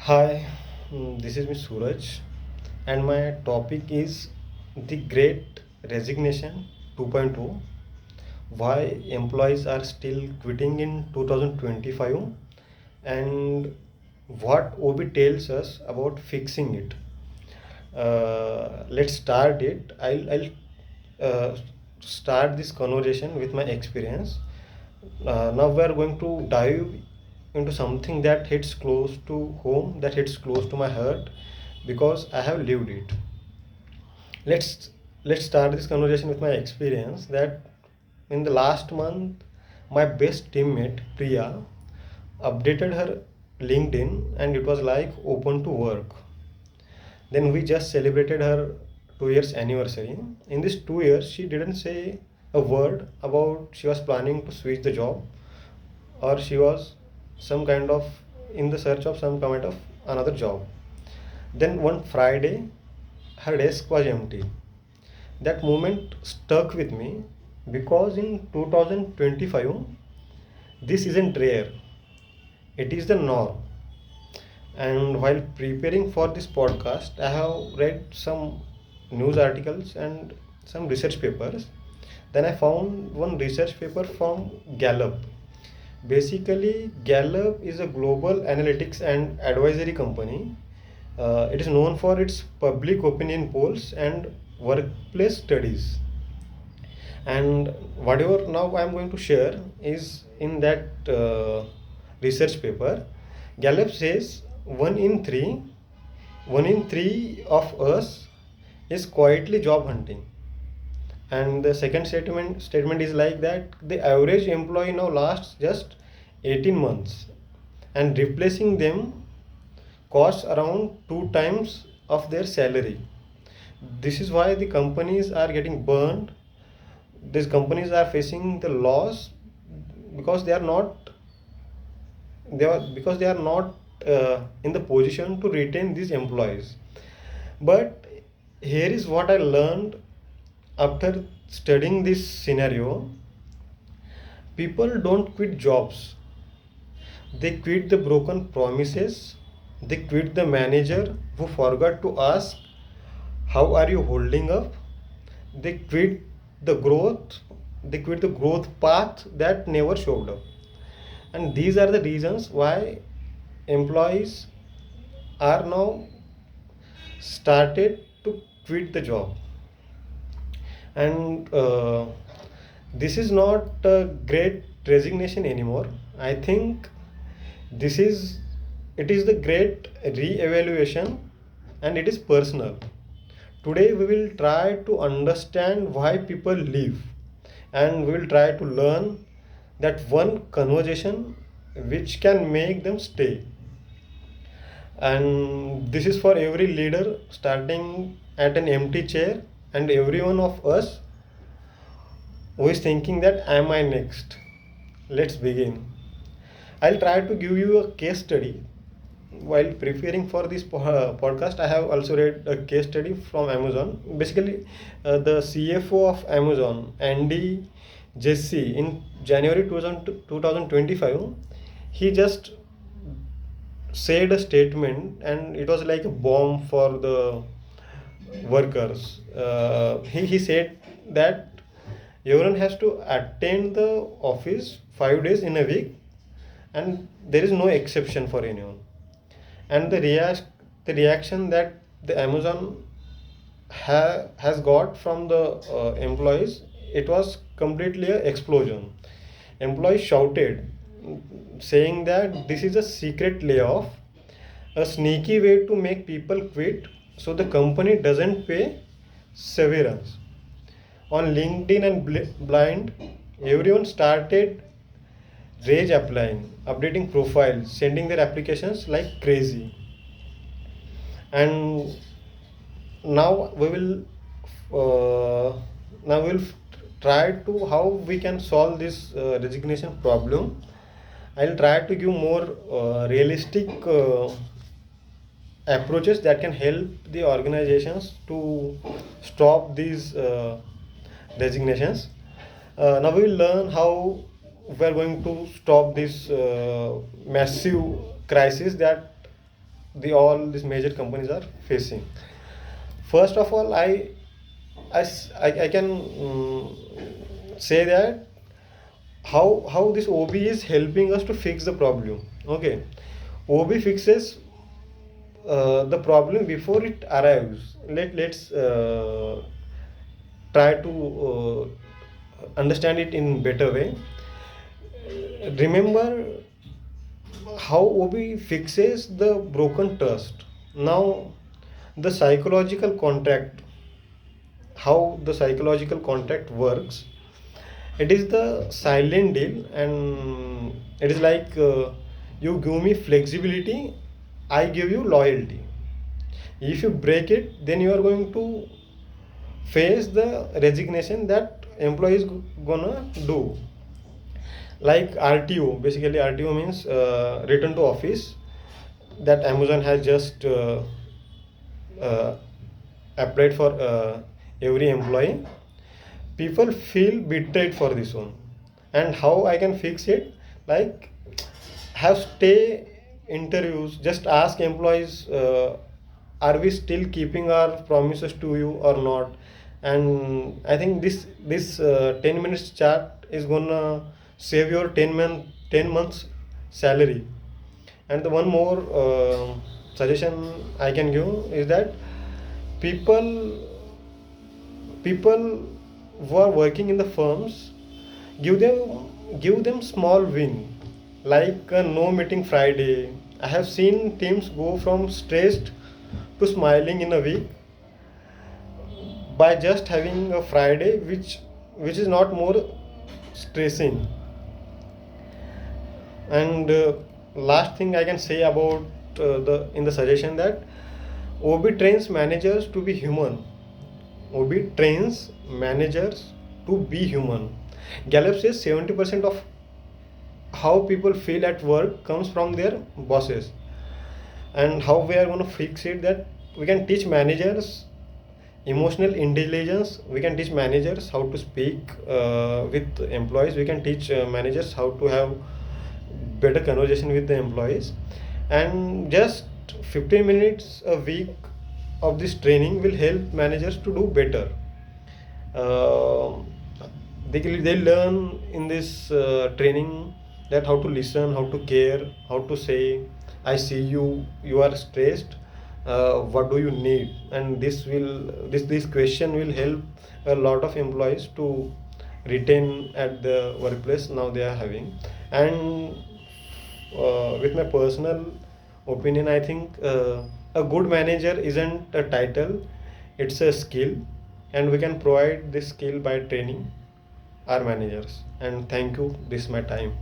Hi, this is Ms. Suraj, and my topic is the Great Resignation 2.0. Why employees are still quitting in 2025, and what OB tells us about fixing it. Let's start it. I'll start this conversation with my experience. Now we are going to dive into something that hits close to home, that hits close to my heart, because I have lived it. Let's start this conversation with my experience that in the last month, my best teammate Priya updated her LinkedIn, and it was like open to work. Then we just celebrated her 2 years anniversary. In this 2 years, she didn't say a word about she was planning to switch the job, or she was some kind of in the search of some kind of another job. Then one Friday, her desk was empty. That moment stuck with me because in 2025, this isn't rare, it is the norm. And while preparing for this podcast, I have read some news articles and some research papers. Then I found one research paper from Gallup. Basically, Gallup is a global analytics and advisory company. It is known for its public opinion polls and workplace studies. And whatever now I am going to share is in that research paper. Gallup says one in three of us is quietly job hunting. And the second statement is like that the average employee now lasts just 18 months, and replacing them costs around two times of their salary. This is why the companies are getting burned. These companies are facing the loss because they are not in the position to retain these employees. But here is what I learned after studying this scenario. People don't quit jobs, they quit the broken promises, they quit the manager who forgot to ask, how are you holding up? They quit the growth, they quit the growth path that never showed up. And these are the reasons why employees are now started to quit the job. And this is not a great resignation anymore. I think this is it is the great re-evaluation, and it is personal. Today we will try to understand why people leave, and we will try to learn that one conversation which can make them stay. And this is for every leader starting at an empty chair, and every one of us who is thinking that am I next. Let's begin. I'll try to give you a case study. While preparing for this podcast, I have also read a case study from Amazon. Basically, the CFO of Amazon, Andy Jassy, in January 2025, he just said a statement, and it was like a bomb for the workers. He said that everyone has to attend the office 5 days in a week, and there is no exception for anyone. And the reaction that the Amazon has got from the employees, it was completely an explosion. Employees shouted, saying that this is a secret layoff, a sneaky way to make people quit so the company doesn't pay severance. On LinkedIn and Blind, everyone started rage applying, updating profiles, sending their applications like crazy. And now we will now we'll try to how we can solve this resignation problem. I'll try to give more realistic approaches that can help the organizations to stop these resignations. Now we will learn how we are going to stop this massive crisis that the all these major companies are facing. First of all, I can say that how this OB is helping us to fix the problem. Okay, OB fixes the problem before it arrives. Let's try to understand it in better way. Remember how OB fixes the broken trust. Now, the psychological contract, how the psychological contract works, it is the silent deal, and it is like you give me flexibility, I give you loyalty. If you break it, then you are going to face the resignation that employee is gonna do. Like RTO, basically RTO means return to office, that Amazon has just uh, applied for every employee. People feel betrayed for this one, and how I can fix it? Like, have stay interviews, just ask employees, are we still keeping our promises to you or not? And I think this 10 minutes chat is gonna save your 10 months salary. And the one more suggestion I can give is that people people who are working in the firms, give them small win, like a no meeting Friday. I have seen teams go from stressed to smiling in a week by just having a Friday, which is not more stressing. And last thing I can say about the in the suggestion, that OB trains managers to be human. OB trains managers to be human. Gallup says 70% of how people feel at work comes from their bosses. And how we are going to fix it, that we can teach managers emotional intelligence, we can teach managers how to speak with employees, we can teach managers how to have better conversation with the employees. And just 15 minutes a week of this training will help managers to do better. uh, they learn in this training that how to listen, how to care, how to say, I see you, you are stressed, what do you need? And this question will help a lot of employees to retain at the workplace now they are having. And with my personal opinion, I think a good manager isn't a title, it's a skill, and we can provide this skill by training our managers. And thank you, this is my time.